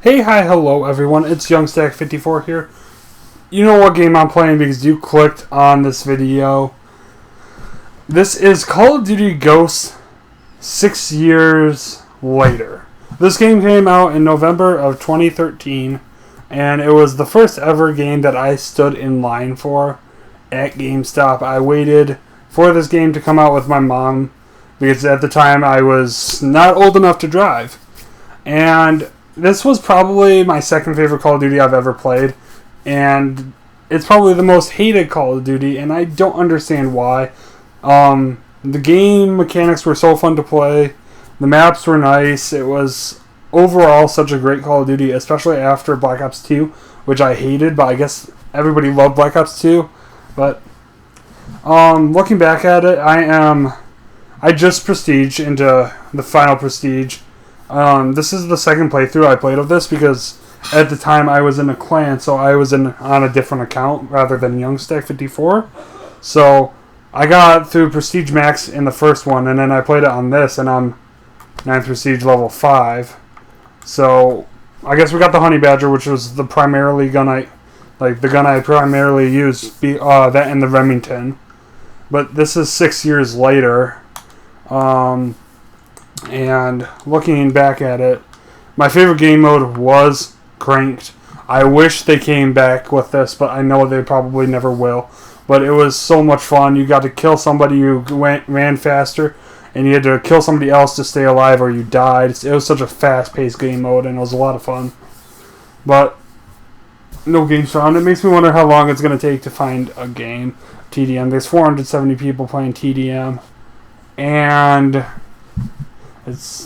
Hey, hi, hello everyone, it's YoungStack54 here. You know what game I'm playing because you clicked on this video. This is Call of Duty Ghosts 6 years later. This game came out in November of 2013, and it was the first ever game that I stood in line for at GameStop. I waited for this game to come out with my mom because at the time I was not old enough to drive. And this was probably my second favorite Call of Duty I've ever played, and it's probably the most hated Call of Duty, and I don't understand why. The game mechanics were so fun to play, the maps were nice, it was overall such a great Call of Duty, especially after Black Ops 2, which I hated, but I guess everybody loved Black Ops 2. But looking back at it, I just prestige into the final prestige. This is the second playthrough I played of this because at the time I was in a clan, so I was on a different account rather than YoungStack54. So I got through Prestige Max in the first one, and then I played it on this, and I'm 9th Prestige level 5. So I guess we got the Honey Badger, which was the gun I primarily used, that and the Remington. But this is 6 years later. And looking back at it, my favorite game mode was Cranked. I wish they came back with this, but I know they probably never will. But it was so much fun. You got to kill somebody who ran faster, and you had to kill somebody else to stay alive or you died. It was such a fast-paced game mode, and it was a lot of fun. But no games found. It makes me wonder how long it's going to take to find a game. TDM. There's 470 people playing TDM, and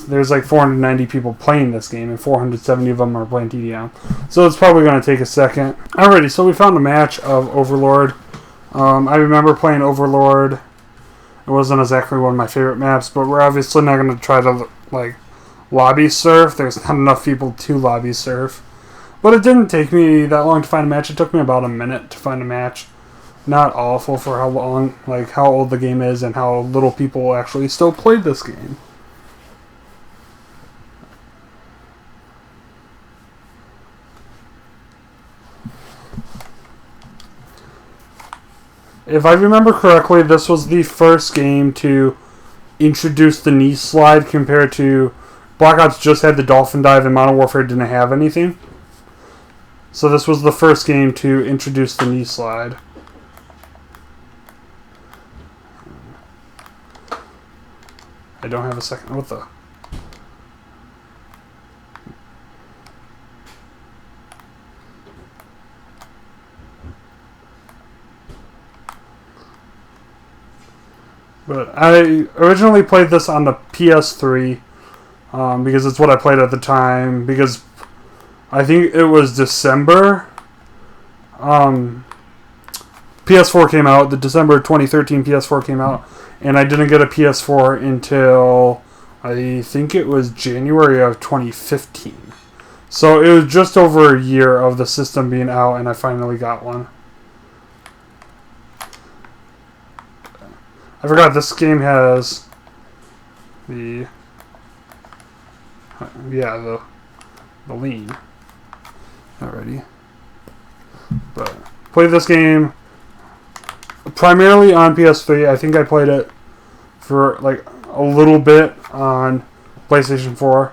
there's like 490 people playing this game, and 470 of them are playing TDM. So it's probably going to take a second. Alrighty, so we found a match of Overlord. I remember playing Overlord. It wasn't exactly one of my favorite maps, but we're obviously not going to try to lobby surf. There's not enough people to lobby surf. But it didn't take me that long to find a match. It took me about a minute to find a match. Not awful for how long, how old the game is and how little people actually still played this game. If I remember correctly, this was the first game to introduce the knee slide compared to Black Ops just had the Dolphin Dive and Modern Warfare didn't have anything. So this was the first game to introduce the knee slide. I don't have a second. What the? But I originally played this on the PS3 because it's what I played at the time. Because I think it was December. PS4 came out. The December 2013 PS4 came out. And I didn't get a PS4 until I think it was January of 2015. So it was just over a year of the system being out, and I finally got one. I forgot this game has the lean already. But played this game primarily on PS3. I think I played it for a little bit on PlayStation 4.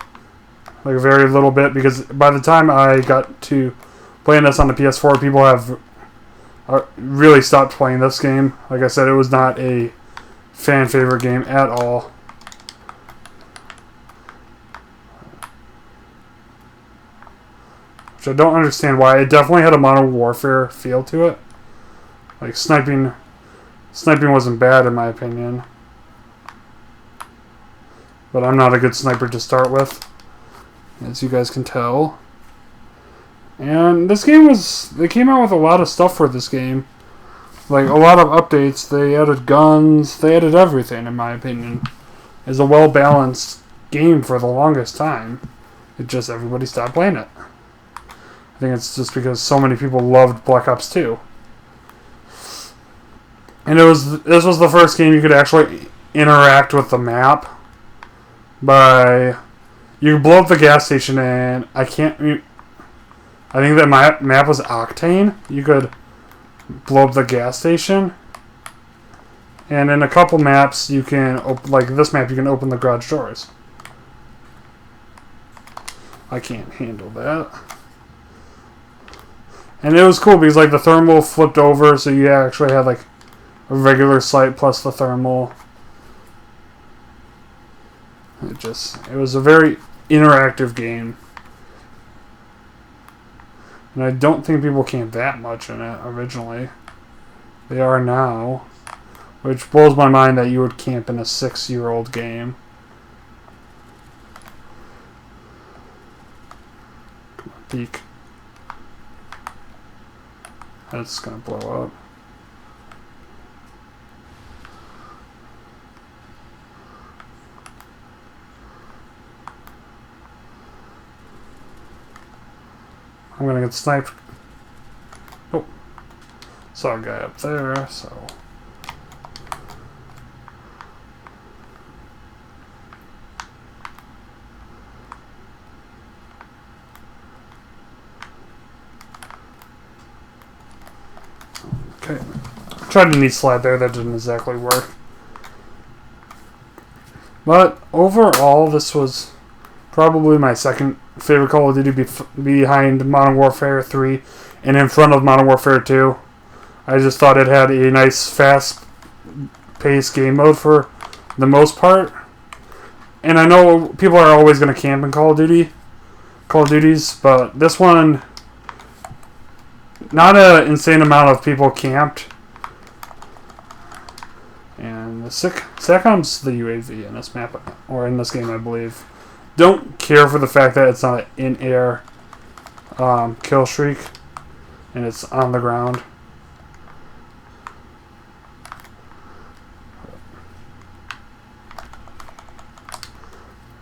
A very little bit, because by the time I got to playing this on the PS4, people have really stopped playing this game. Like I said, it was not a fan favorite game at all. Which I don't understand why. It definitely had a Modern Warfare feel to it. Sniping wasn't bad in my opinion. But I'm not a good sniper to start with, as you guys can tell. And this game they came out with a lot of stuff for this game. A lot of updates. They added guns. They added everything, in my opinion. It's a well-balanced game for the longest time. It just, everybody stopped playing it. I think it's just because so many people loved Black Ops 2. And this was the first game you could actually interact with the map by You blow up the gas station, and I can't I think that my map was Octane. You could blow up the gas station. And in a couple maps, you can, like this map, you can open the garage doors. I can't handle that. And it was cool because like the thermal flipped over, so you actually had like a regular sight plus the thermal. It was a very interactive game. And I don't think people camped that much in it originally. They are now. Which blows my mind that you would camp in a 6-year-old game. Come on, peek. That's gonna blow up. I'm gonna get sniped. Oh. Saw a guy up there, so. Okay. Tried to knee slide there, that didn't exactly work. But overall, this was probably my second favorite Call of Duty behind Modern Warfare 3 and in front of Modern Warfare 2. I just thought it had a nice, fast-paced game mode for the most part. And I know people are always going to camp in Call of Duties, but this one, not an insane amount of people camped. And the SATCOM's the UAV in this map, or in this game, I believe. Don't care for the fact that it's not an in-air kill streak, and it's on the ground.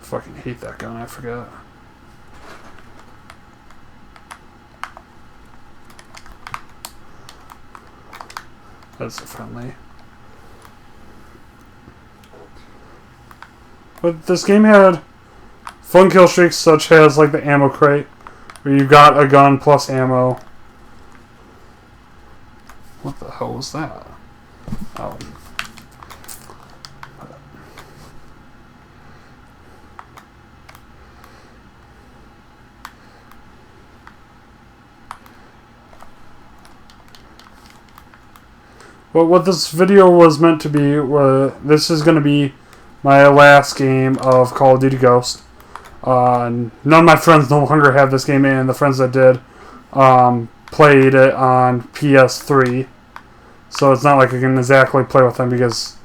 Fucking hate that gun, I forgot. That's friendly. But this game had fun kill streaks such as like the ammo crate, where you got a gun plus ammo. What the hell was that? Oh. But what this video was meant to be, this is going to be my last game of Call of Duty Ghost. None of my friends no longer have this game, and the friends that did played it on PS3. So it's not like I can exactly play with them because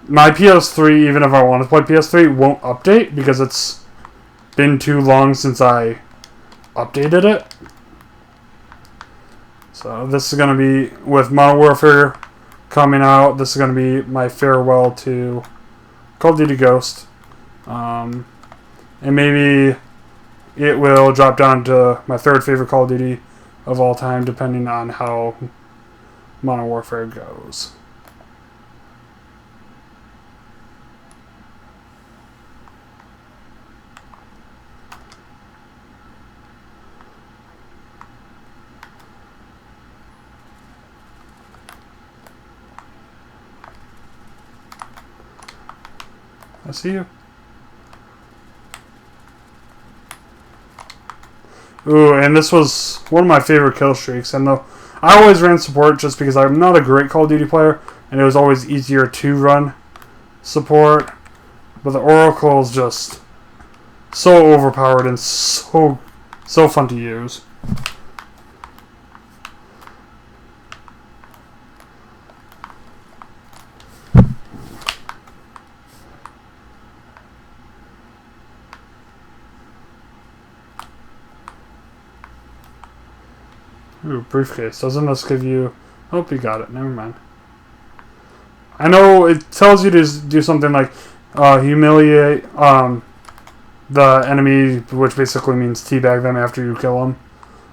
my PS3, even if I want to play PS3, won't update because it's been too long since I updated it. So this is going to be, with Modern Warfare coming out, this is going to be my farewell to Call of Duty Ghost. And maybe it will drop down to my third favorite Call of Duty of all time, depending on how Modern Warfare goes. I see you. Ooh, and this was one of my favorite kill streaks. And though I always ran support just because I'm not a great Call of Duty player, and it was always easier to run support. But the Oracle is just so overpowered and so fun to use. Ooh, briefcase. Doesn't this give you... Oh, you got it. Never mind. I know it tells you to do something like humiliate the enemy, which basically means teabag them after you kill them.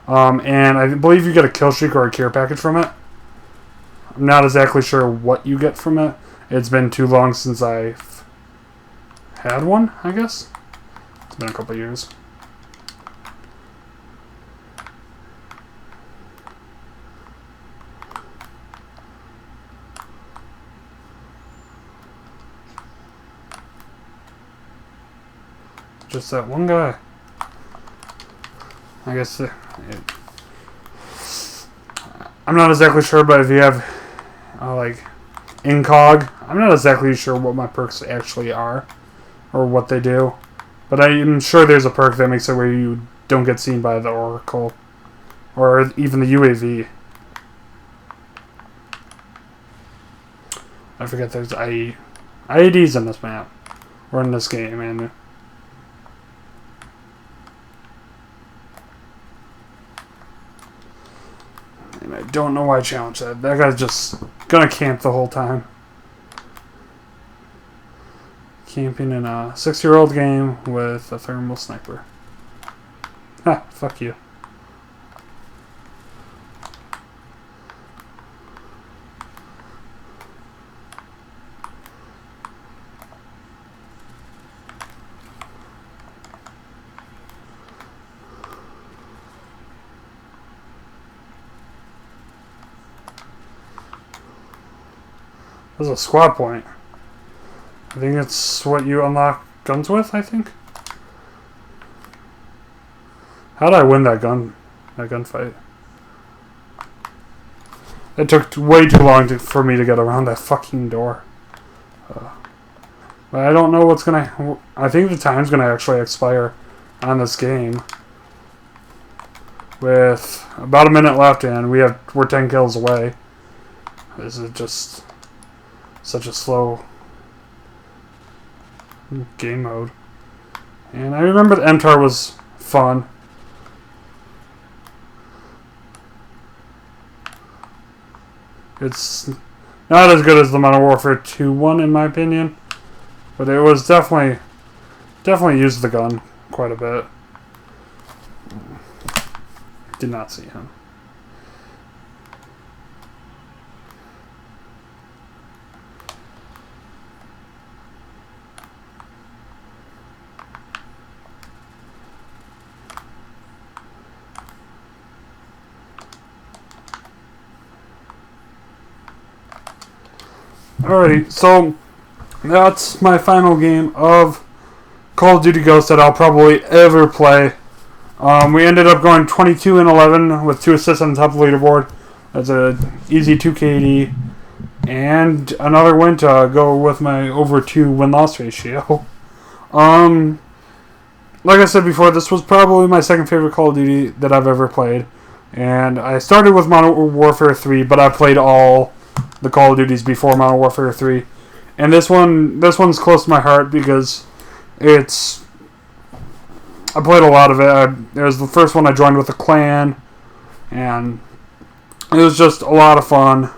And I believe you get a kill streak or a care package from it. I'm not exactly sure what you get from it. It's been too long since I've had one, I guess. It's been a couple years. Just that one guy. I guess I'm not exactly sure, but if you have like incog, I'm not exactly sure what my perks actually are or what they do, but I'm sure there's a perk that makes it where you don't get seen by the Oracle or even the UAV. I forget there's IEDs in this map or in this game, and I don't know why I challenged that. That guy's just gonna camp the whole time. Camping in a 6-year-old game with a thermal sniper. Ha, fuck you. There's a squad point. I think it's what you unlock guns with, I think. How did I win that gunfight? It took way too long for me to get around that fucking door. But I don't know what's gonna... I think the time's gonna actually expire on this game. With about a minute left and we're 10 kills away. This is just such a slow game mode. And I remember the MTAR was fun. It's not as good as the Modern Warfare 2 one in my opinion, but it was definitely used the gun quite a bit. Did not see him. Alrighty, so that's my final game of Call of Duty Ghosts that I'll probably ever play. We ended up going 22-11 with 2 assists on the top of the leaderboard. That's an easy 2KD. And another win to go with my over 2 win-loss ratio. Like I said before, this was probably my second favorite Call of Duty that I've ever played. And I started with Modern Warfare 3, but I played all the Call of Duties before Modern Warfare 3. And this one's close to my heart because I played a lot of it. It was the first one I joined with a clan, and it was just a lot of fun.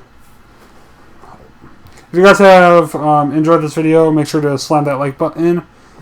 If you guys have enjoyed this video, make sure to slam that like button.